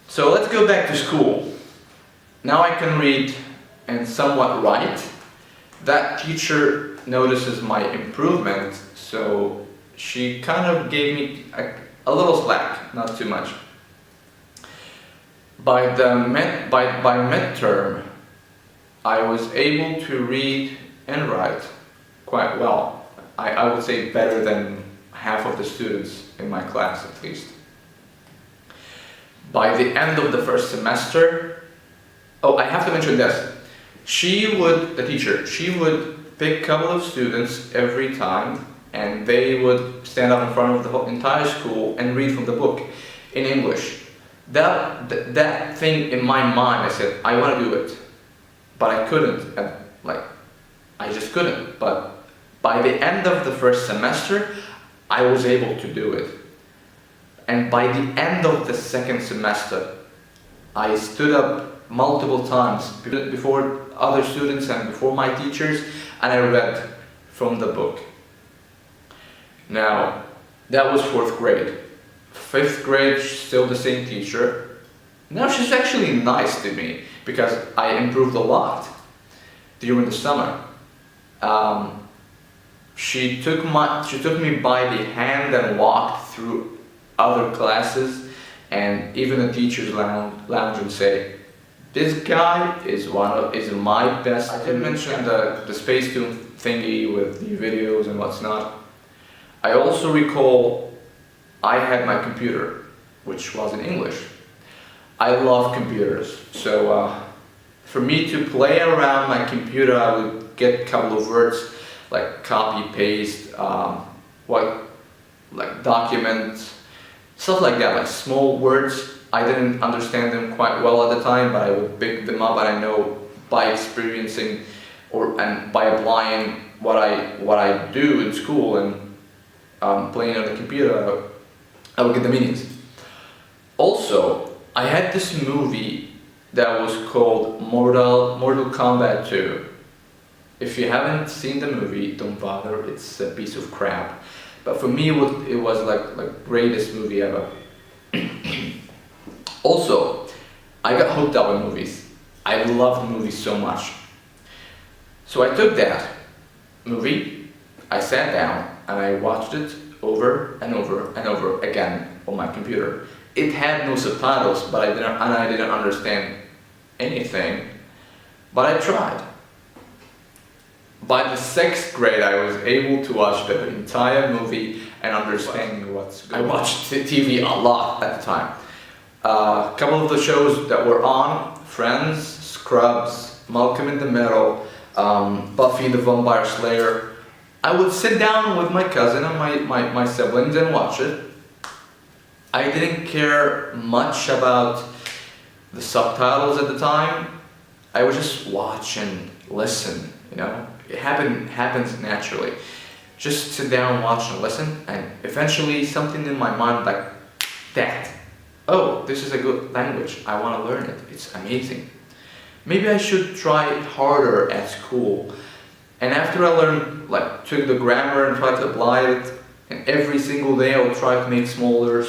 So let's go back to school. Now I can read and somewhat write. That teacher notices my improvement, so she kind of gave me a little slack, not too much. By midterm, I was able to read and write quite well. I would say better than half of the students in my class at least. By the end of the first semester, oh, I have to mention this. The teacher, she would pick a couple of students every time, and they would stand up in front of the whole entire school and read from the book in English. That thing in my mind, I said, I want to do it, but I couldn't. I just couldn't. But by the end of the first semester, I was able to do it. And by the end of the second semester, I stood up multiple times before other students and before my teachers, and I read from the book. Now, that was 4th grade. 5th grade, still the same teacher. Now she's actually nice to me because I improved a lot during the summer. She took me by the hand and walked through other classes, and even the teachers lounge and say, "This guy is my best." I did mention the Space Tune thingy with the videos and what's not. I also recall I had my computer, which was in English. I love computers, so for me to play around my computer, I would get a couple of words like copy, paste, like documents, stuff like that, like small words. I didn't understand them quite well at the time, but I would pick them up, and I know by experiencing and by applying what I do in school and playing on the computer, I would get the meanings. Also, I had this movie that was called Mortal Kombat 2. If you haven't seen the movie, don't bother, it's a piece of crap. But for me, it was like greatest movie ever. Also, I got hooked up on movies. I loved movies so much. So I took that movie, I sat down, and I watched it over and over and over again on my computer. It had no subtitles, but I didn't understand anything, but I tried. By the 6th grade, I was able to watch the entire movie and understand what's going on. I watched TV a lot at the time. A couple of the shows that were on, Friends, Scrubs, Malcolm in the Middle, Buffy the Vampire Slayer. I would sit down with my cousin and my siblings and watch it. I didn't care much about the subtitles at the time. I would just watch and listen, you know. It happens naturally. Just sit down, watch and listen, and eventually something in my mind like that. Oh, this is a good language. I want to learn it. It's amazing. Maybe I should try harder at school. And after I learned, took the grammar and tried to apply it, and every single day I would try to make smaller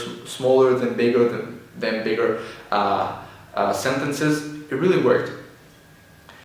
than bigger sentences. It really worked.